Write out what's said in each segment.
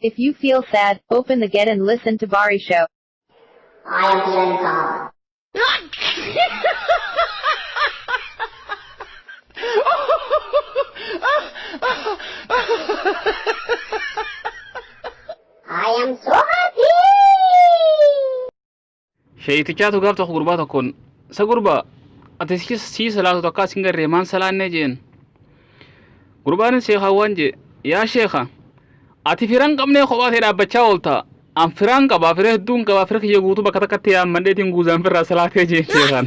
If you feel sad, open the Get and listen to Bari Show. I am feeling calm. I am so happy. شيتيكاتو قابتو غرباتو كون سغربا اتسكي سي صلاه توكا سينغر ريمان سلان نجين غربان شيخا وانجي يا شيخا ati firan qabne khobaate dhaabachaa oolta an firan qaba fire hedduun qaba fire kiyya guutuu bakka takkatti yaammandeetiin guuzaan firraa salaatee jechuudhaan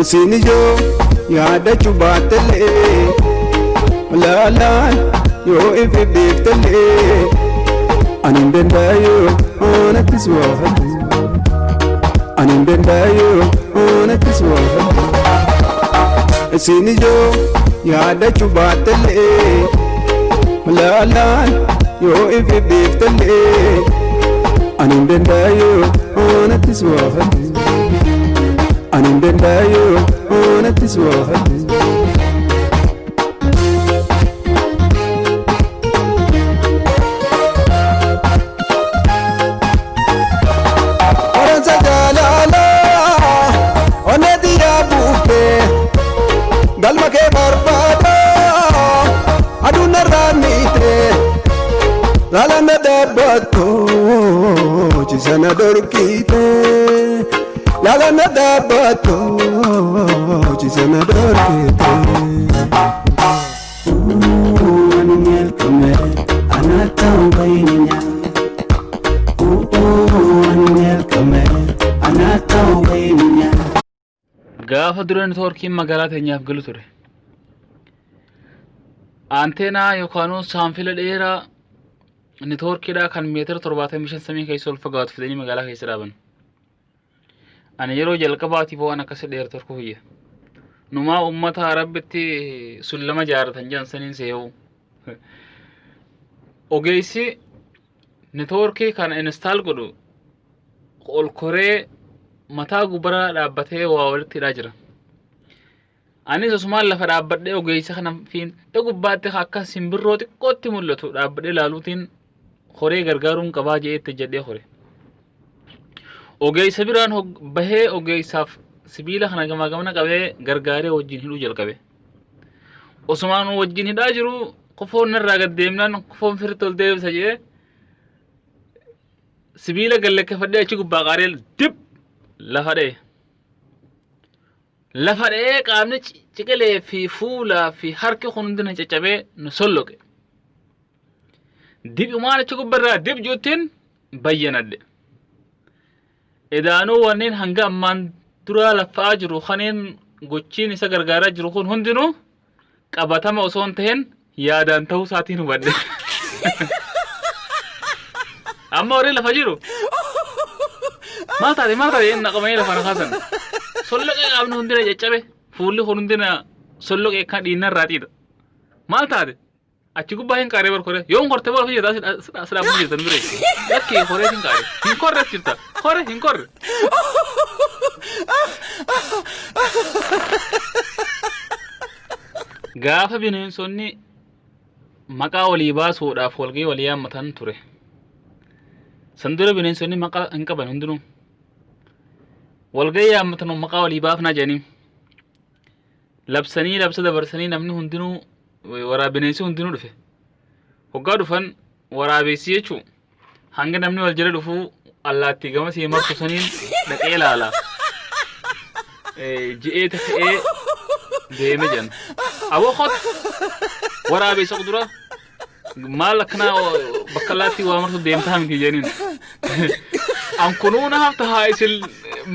Sinijo yaada chubatale la yo ifi biftale anindendayo ona tiswaha anindendayo ona tiswaha Sinijo yaada chubatale la yo ifi biftale anindendayo ona tiswaha anindendayo ona tiswaha Oranza jalala ona diya buufte galma ke barbada aduna ranite lalana dabato jisana dorkite Lala na dabato, jisana dorkete. Aningel kame, anata ubainya. Aningel kame, anata ubainya. gaafa dureen toorkiin magaalaa teenyaaf galu ture anteenaa yookaan saanfila dheeraa inni toorkiidhaa kan meetira 75 samii keessa ol fagaatu fidanii magaalaa keessa dhaaban ani yeroo jalqabaatiif waan akkas dheer torku hiyya numaa ummata arabbitti sullama jaaratan jaansaniin see'u ogeessi networkii kana install godhu ol koree mataa gubara dhaabbatee waa walitti hidhaa jira anis asumaan lafa dhaabbadhee ogeessa kana fiinte gubbaatti akka simbirroo xiqqootti mul'atu dhaabbadhee laaluutiin koree gargaaruun qabaa jeetti jedhee kore ogeessa biraan bahee ogeessaaf sibiila kana gamana qabee gargaaree wajjin hidhuu jalqabe osumaan wajjin hidhaa jiru qofoon irraa gad deemnaan qofoon firtol deebisa jee sibiila gallakkeeffadhee achi gubbaa qaaree dib lafa dhee qaamni ciqilee fi fuulaa fi harki hundina caccabee nu solloqe dib umaan achi gubbarraa dib juuttiin bayyanadhe edaanuu wanneen hanga ammaan duraa lafaa jiru kaneen gochiin isa gargaaraa jiru kun hundinuu qabatama osoo hin ta'in yaadaan ta'uu isaatiin hubadhe amma warri lafa jiru maal taate inni naqamee lafa na kaasan solloqee qaamni hundina caccabe fuulli kun hundina solloqee kan dhiinna irraatiidha maal taate achi gubbaa hin qaaree barkore yoon korte bal fayyada asirraa bulii jirtan bire lakkee koree hin qaare hin korre jirta kore hin korre gaafa bineensonni maqaa walii baasuudhaaf walgee walii yaammatan ture sandura bineensonni maqaa hin qaban hundinuu walgee yaammatan maqaa walii baafnaa jedhanii labsanii labsa dabarsanii namni hundinuu waraabineensi hundinuu dhufe hoggaa dhufan waraabessi jechuu hanga namni wal jala dhufuu allaattii gama sii martu saniin dhaqee ilaala ji'ee ta'ee deeme jedhan aboo khot waraabessa dura maal akkanaa bakka allaattii waa martu deemtaa miti jedhaniin an kunuuna hafta haa isin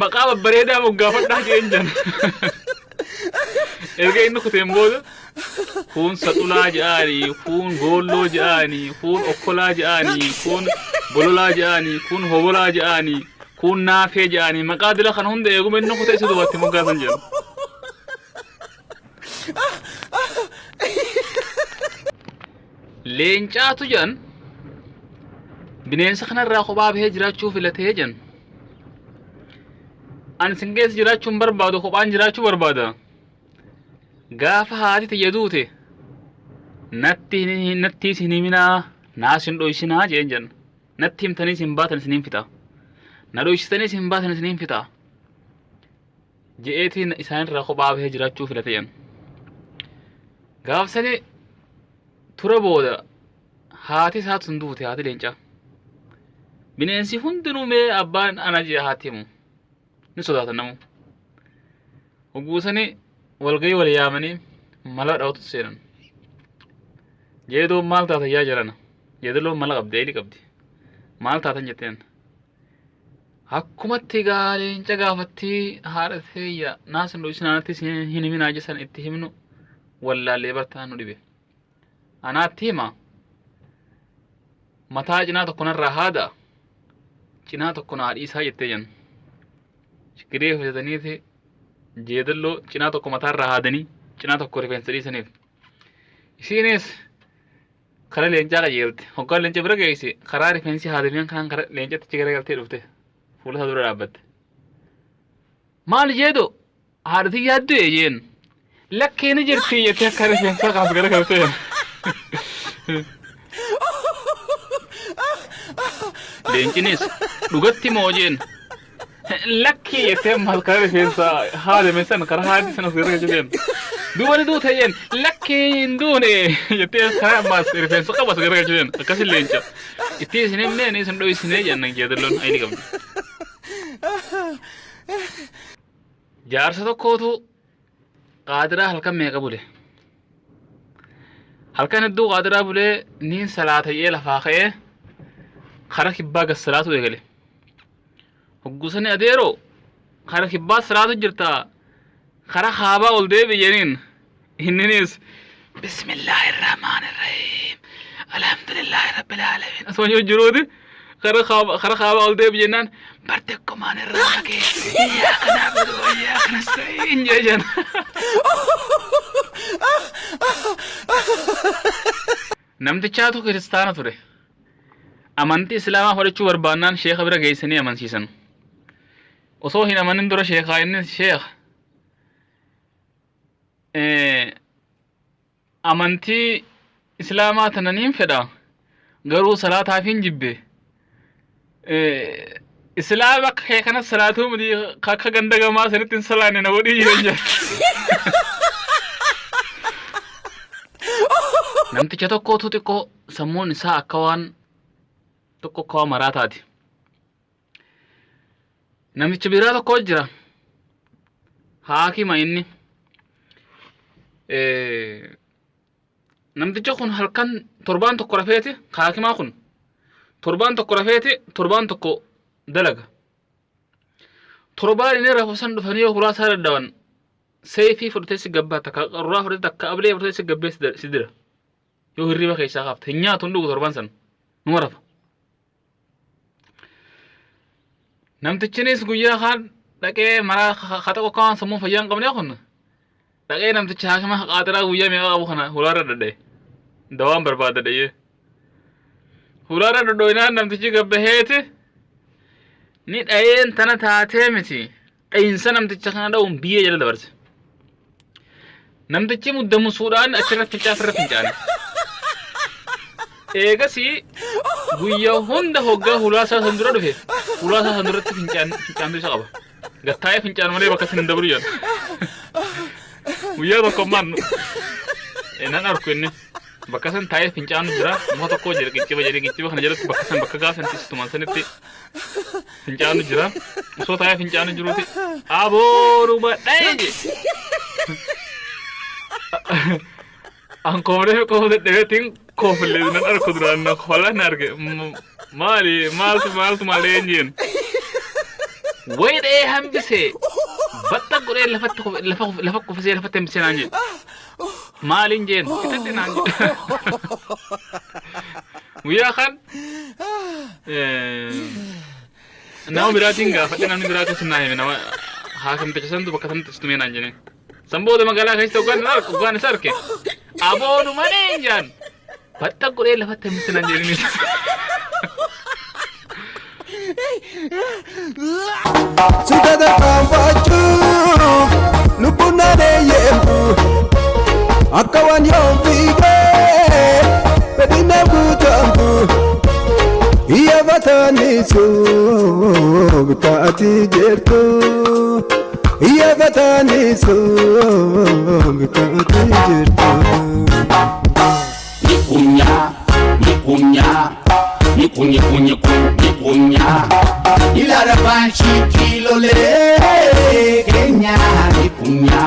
maqaa babbareedaa moggaafadhaa jeen jedhan erga inni kuteen booda kun saxulaa jedhanii kun goolloo jedhanii kun okkolaa jedhanii kun bololaa jedhanii kun hobolaa jedhanii kun naafee jedhanii maqaa dila kana hunda eeguma inni kutee isa duubatti moggaasan jedhan leencaatu jan bineensa kanarraa kophaa bahee jiraachuu filatee jan ani sin keessa jiraachuun barbaadu kophaan jiraachuu barbaada gaafa haati tiyya duute natti isin himinaa naas hin dhoysinaa jeen jan natti himtanii isin baatan isiniin fixa na dhoysitanii isin baatan isiniin fixa je'eetiin isaanirraa kophaa bahee jiraachuu filate jan gaafsani tura booda haati isaatu sun duute haati leencaa bineensi hundinuu mee abbaan ana jee haati himu ni sodaatan namu ogguusani walgayii wal yaamanii mala dhawatu seenan jeedoon maal taatan yaa jirana jeedaloon mala qabdi eeli qabdi maal taatan jetteen akkumatti gaa leenca gaafatti haadha teeyya naasin dhoysinaanatti hin himinaa jesan itti himnu wallaallee bartaan nu dhibe anaatti hima mataa cinaa tokko narraa haada cinaa tokko naa dhiisaa jettee jan shikiree hojjetaniiti jeedalloo cinaa tokko mataarraa haadanii cinaa tokko rifeensa dhiisaniif isiinis karaa leencaa qajeelte hoggaan leenca bira geesse karaa rifeensi haadamiyan kanaan karaa leencatti garagaltee dhufte fuula isaa dura dhaabbatte maal jeedo haadhatii yaaddu jeen lakkeeni jirti jettee akka rifeensaa kaas garagaltee leencinis dhugatti moojeen lakki jettee maal karaa rifeensaa haadame san karaa haadhi sanas garagalcheen duubani duute jeen lakki hin duune jettee karaa ammaas rifeensa qabas garagalcheen akkasin leenca itti isin himnee ni isin dhoysinee jennan jeedalloon ayni qabdi jaarsa tokkootu qaadiraa halkan meeqa bule halkan hedduu qaadiraa bulee niin salaatayee lafaa ka'ee kara kibbaa gas salaatu eegale hoggusani adeeroo kara kibbaa salaatu jirta kara kaabaa ol deebi jeniin inninis bismillahirrahmanirrahiim alhamdulillahi rabbil aalamiin asuma jiruuti kara kaabaa ol deebi jennaan bartekkomaan irraa dhagee iyyaaka na'budu wa iyyaaka nasta'iin jejan namtichaatu kiristaana ture amantii islaamaa fudhachuu barbaannaan sheekha bira geessanii amansiisan osoo hin amanin dura sheekhaa innis sheekh amantii islaamaa tananiin fedha garuu salaataaf hin jibbe islaama akka kee kanas salaatuu miti akka ganda gamaa sanitti hin salaanne na godhii jiran jira namticha tokkootu xiqqoo sammuun isaa akka waan tokko kawa maraataati namicha biraa tokko jira haakima inni namticha kun halkan torbaan tokko rafeeti haakimaa kun torbaan tokko rafeeti torbaan tokko dalaga torbaan inni rafu san dhufanii huraa isaa daddaban seefii fudhatee si gabbaa takka qarraa fudhatee takka ablee fudhatee si gabbee si dira yoo hirriba keessaa qaafte hin nyaatu hin dhugu torbaan san numa rafa namtichinis guyyaa kaan dhaqee maraa hata qoqqaan sammuu fayyaan qabnee kun dhaqee namticha haakima qaadiraa guyyaa meeqa qabu kana hulaarra dadhaye dawaan barbaada dhayyee hulaarra dadhoinaan namtichi gabbaheeti ni dhayeen tana taatee miti dhayinsa namticha kana dha'uun biyyee jala dabarse namtichi muddamusuudhaan achirratti fincaane eegasii guyyaa hunda hoggaa hulaasaa san dura dhufe hulaasaa san duratti fincaantu isa qaba gattaa'ee fincaan malee bakka sin hin dabru jedha guyyaa tokkommaan nan arku inni bakka san taa'ee fincaanu jira muka tokko jira qicciba kana jalatti bakka san bakka gaafanti istumaan sanitti fincaanu jira osoo taa'ee fincaanu jiruuti abooruma dha'ee je ankoomlee qofa deddeebiitiin koofillee nan arku duraan na kolan arge maaltu maalee jeen wayidhee hambisee batta godhee lafa kufisee lafatti hambisee naan jeen maaliin jeen fitadhe naan jeen guyyaa kan nama biraatiin gaafadhe namni biraa keessa naa hime nama haakimticha santu bakka sanatti istumee naan jene Sambooda magaalaa keessa ugaan isa arke. Aboonu malee jaan. Batta qoree lafatti himsinan jedhanii. Sudada kambachu Nupunane yembu Akawan yompige Pedina butambu Iya batanisu Bitati jertu Iya batanisu Bitati jertu Nikunya Ilara banshi kilo le Kenya Nikunya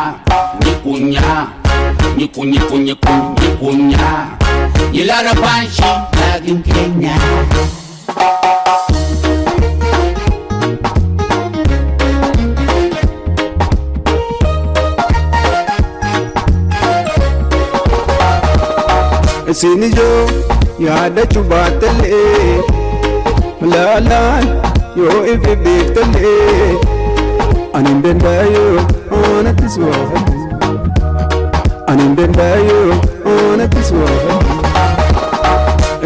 Ilara banshi laging Kenya Sinijo yaada chubatale Lalan yo ifi biftale Anindendayo ona tiswahali Anindendayo ona tiswahali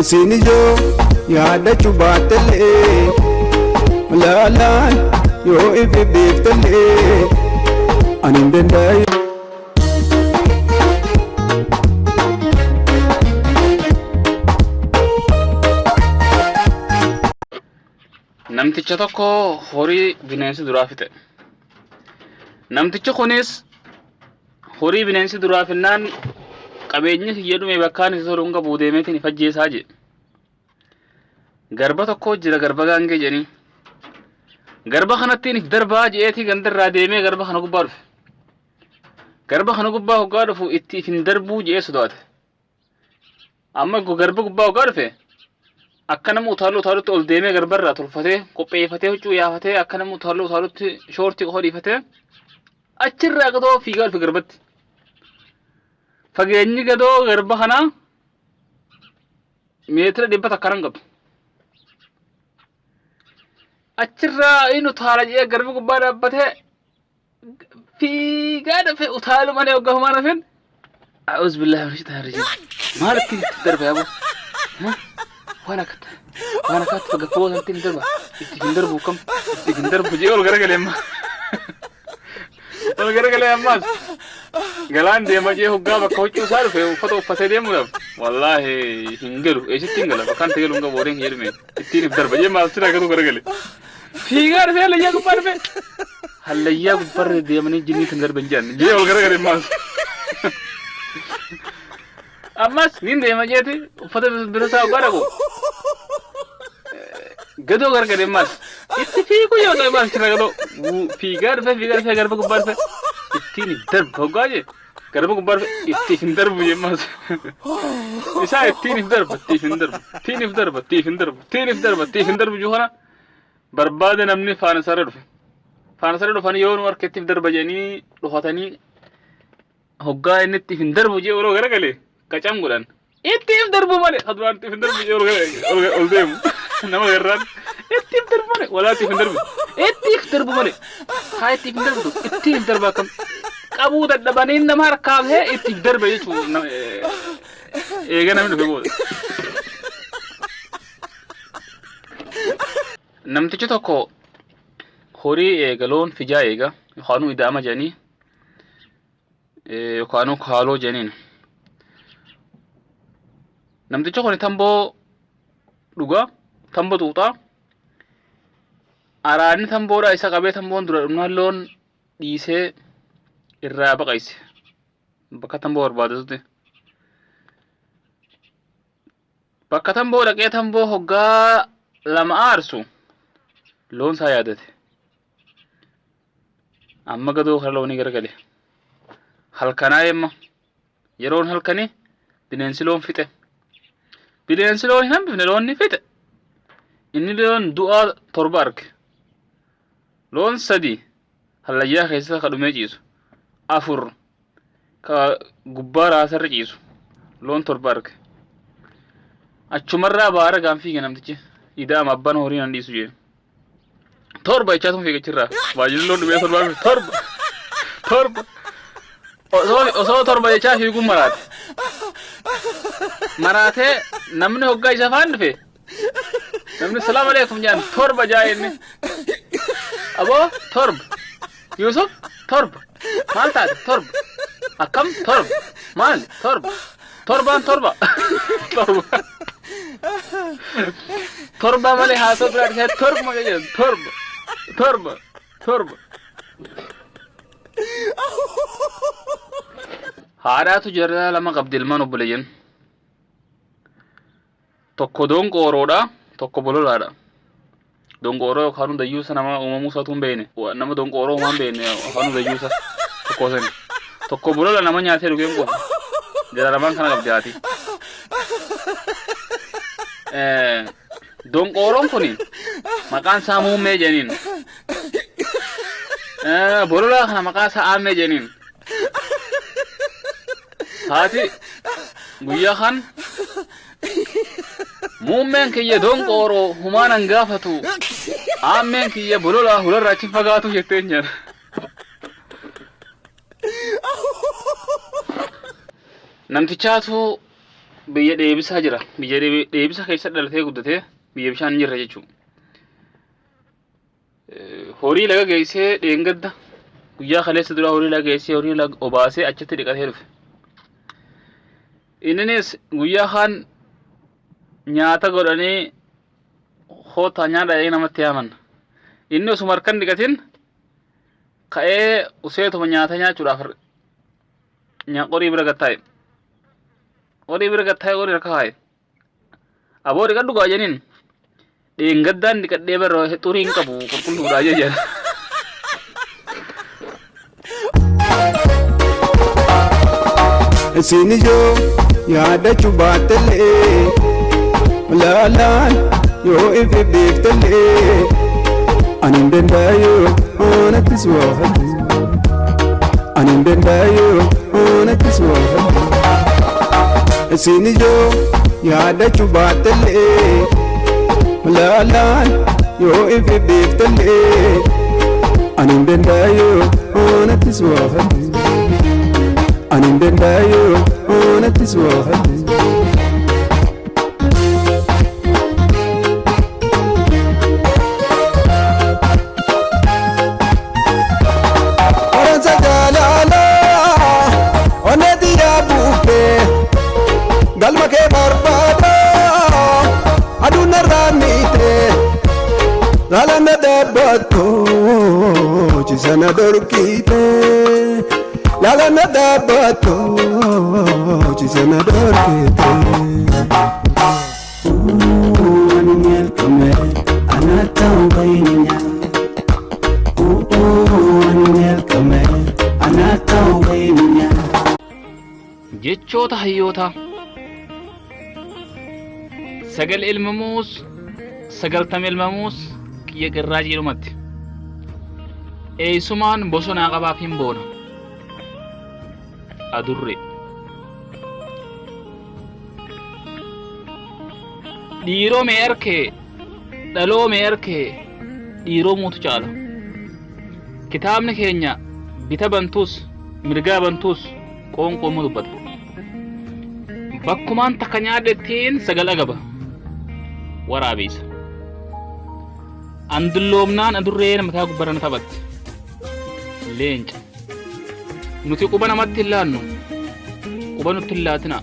Sinijo yaada chubatale Lalan yo ifi biftale Anindendayo Namticha tokko horii bineensi duraa fite. Namtichi kunis horii bineensi duraa finnaan qabeenyi jedhume bakkaan isa hunga buudeemeetiin ifajjeesaa jedhe. Garba tokko jira garba gaangee jedhanii. Garba kanattiin if darbaa je'eetii gandarraa deemee garba kana gubbaa dhufe. Garba kana gubbaa hoggaa dhufu itti if hin darbuu je'ee sodaate. Amma garba gubbaa hoggaa dhufe akka nama utaalutti ol deemee garbarraa tolfatee qopheeffatee huccuu yaafatee akka nama utaalutti shoortii hodhiifatee achirraa gadoo fiigaa dhufe garbatti. Fageenyi gadoo garba kanaa meetira 100 akkanan qabu. Achirraa inni utaala jedhee garba gubbaa dhaabbatee fiigaa dhufe utaalu malee hoggaa humaan hafeen a'uuz billaahi min shaytaani rajiim. Maalitti itti darba yaaboo? Waan akkaatti fagattoo sanatti hin darba. Itti hin darbu kam? Itti hin darbu jee ol garagalee amma. Ol garagalee ammaas. Galaan deema jee hoggaa bakka huccuu isaa dhufe uffata uffatee deemuudhaaf. Wallaahi hin galu. Eessitti hin gala. Bakkaan ta'e galu hin gaboodeen hin jedhume. Ittiin if darba jee maal siraa gatu garagalee. Fiigaa dhufee hallayyaa gubbaa dhufe. Hallayyaa gubbarra deemanii jinnii kan darba hin jaanne. Jee ol garagalee ammaas. Ammas nin deema jeeti uffata birasaa hoggaa dhaqu. Gadoo gargare ammas itti fiigu yoo ta'e maal sirra gadoo fiigaa dhufee garba gubbaa dhufe ittiin darba hoggaa jee garba gubbaa dhufe itti hin darbu jee ammas isaa ittiin if darba ittiin if darbu juhana barbaade namni faana sarara dhufe faana sarara dhufanii yoo nu harketti if darba jedhanii dhufatanii hoggaa inni itti hin darbu jee oloo garagalee Kacang godhan itti if darbu malee haduraan itti hin darbu jee ol deemu nama garraan itti if darbu malee walaa itti hin darbu itti if darbu malee haa itti hin darbu itti if darba akkam qabuu dadhabanii nama harkaafee itti if darba jechuun eega namni dhufe booda. Namtichi tokko horii eegaloon fijaa eega yookaanuu ida'ama jedhanii yookaanuu kaaloo jedhaniin. Namtichi kun tamboo dhugaa tamboo tuutaa araanni tamboodhaa isa qabee tamboon dura dhumnaan loon dhiisee irraa baqayse bakka tamboo barbaadatutti. Bakka tamboo dhaqee tamboo hoggaa lama aarsu loon isaa yaadate. Amma gadoo kan loonii gargale. Halkanaa yemma yeroon halkanii bineensi loon fixe. Bineensi loon hin hambifne loonni fixe. Inni loon du'aa 7 arge. Loon 3 hallayyaa keessa ka dhumee ciisu. 4 ka gubbaa raasarra ciisu. Loon 7 arge. Achumarraa baara gaanfii namtichi idaama abbaan horii nan dhiisu jee. 7 jechaatu fiigachirraa. Baay'inni loon dhumee 7 7. osoo torba jechaa fiiguun maraate. Maraatee namni hoggaa isa afaan dhufe. Namni salaamu alaikum jaan torba jaa inni. Aboo torba. Yusuf torba. Maal taate torba. Akkam torba. Maal torba. Torbaan torba. Torba. Torba malee haasoo biraa dhufee torba jedhan torba. Torba. Torba. Haadhaatu jarraa lama qabdi ilmaan obboleeyyan. Tokko donqooroodha, tokko bololaadha. Donqooroo yookaan hundayyuusa nama uumamuu isaatu hin beekne. Nama donqooroo uumaan beekne yookaan hundayyuusa tokko sani. Tokko bolola nama nyaatee dhugeen qofa. Jara lamaan kana qabdi haati. Donqooroon kuni maqaan isaa muummee jeniin. Bolola kana maqaa isaa aammee jeniin. Haati guyyaa kan muummeen kiyya donqooroo humaan hangaafatu aammeen kiyya bolola hularraa achi fagaatu jetteen jira. Namtichaatu biyya dheebisaa jira. Biyya dheebisa keessa dhalatee guddatee biyya bishaan hin jirre jechuudha. Horii laga geessee dheengadda guyyaa kaleessa dura horii laga geessee horii laga obaasee achitti dhiqatee dhufe. Innis guyyaa kaan nyaata godhanii hoota nyaata namatti yaaman. Inni osuma harkan dhiqatin ka'ee useetuma nyaata nyaachuudhaaf qorii bira gattaa'e. Qorii bira gattaa'e qorii harka kaa'e. Aboo dhiqadhu gaa jeniin dheengaddaan dhiqadhee barra xurii hin qabu qulqulluudhaa jedhan. Sinijoo yaadachuu baatellee laalaan yoo ife beektellee ani hin danda'ayu onattis waa hatu ani hin danda'ayu onattis waa hatu sinijoo yaadachuu baatellee laalaan yoo ife beektellee ani hin danda'ayu onattis waa hatu ani hin danda'ayu onattis waa hatu. Galma ke barbada aduna ramite lalana dabato chisana dorkite lalana dabato chisana dorkite anil kame anata ubainya anil kame anata ubainya jechoota hayyoota sagal ilmamuus sagaltam ilmamuus kiyya garraa jiidhumatti eeysumaan bosonaa qabaaf hin boona adurre dhiiroo mee arkee dhaloo mee arkee dhiiroo muutu caala kitaabni keenya bita bantuus mirgaa bantuus qoonqoomu dubbata bakkumaan takka nyaadhettiin sagal agaba waraabisa andulloomnaan adurreen mataa gubbarana taphatti leenca nuti quba namatti hin laannu quba nutti hin laatina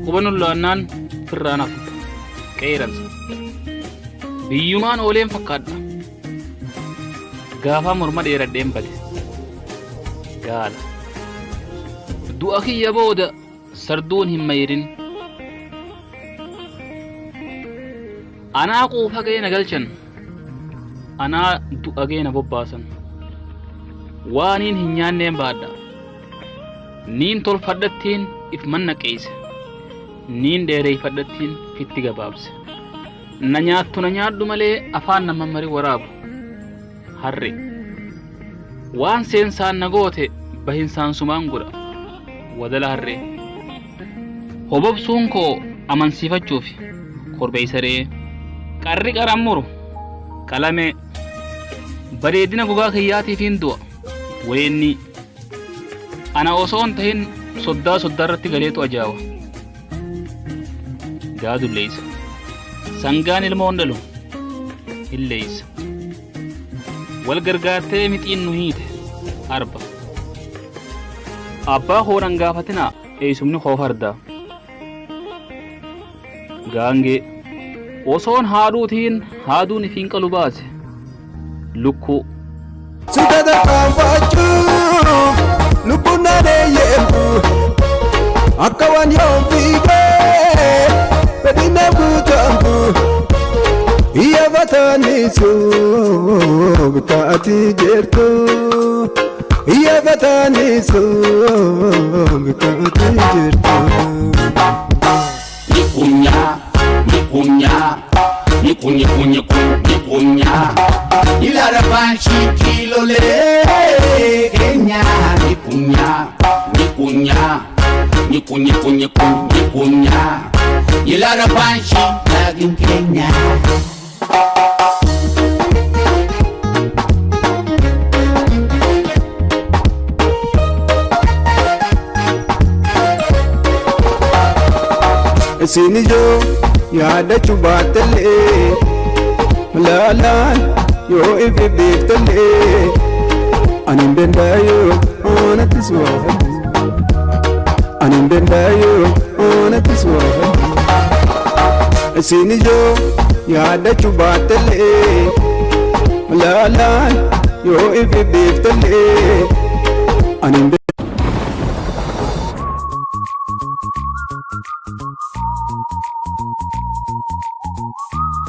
quba nu laannaan firraanaaf qeeransa biyyumaan ooleen fakkaadha gaafaa morma dheeradheen bade gaala du'a kiyya booda sarduun hin mayirin anaa quufa ga'ee na galchan anaa du'a ga'ee na bobbaasan waaniin hin nyaanneen baadha niin tolfadhattiin if manna qeeyse niin dheereeyfadhattiin fitti gabaabse na nyaattu na nyaadhu malee afaan nama mari waraabu harre waan seensaan na goote bahinsaan sumaan godha wadala harre hobobsuun koo amansiifachuufi korbeeysaree qarri qaramuru qalame bareedina gogaa kiyyaatiif hin du'a weenni Ana osoo hin tahin soddaa irratti galeetu ajaawa. Gaadu leeysa. Sangaan ilma hondalu hin leeysa. Wal gargaartee mixiin nu hiite arba. Abbaa hooran gaafatinaa eeysumni hoo fardaa. Gaangee osoon haaduutiin haaduun ifiin qalu baase. Lukkuu. Sudada kambachu Lupunane yembu Akawan yompige Bedina butambu Iya batanisu Bikati jertu Iya batanisu Bikati jertu Nikunya Ilara banshi kilole Kenya Nikunya Ilara banshi lagin Kenya Sinijo yaada chubatale Malalan yo ifi biftale Anindenda ona tiswa ona tiswa Sinijo yaada chubatale Malalan yo ifi biftale Anindenda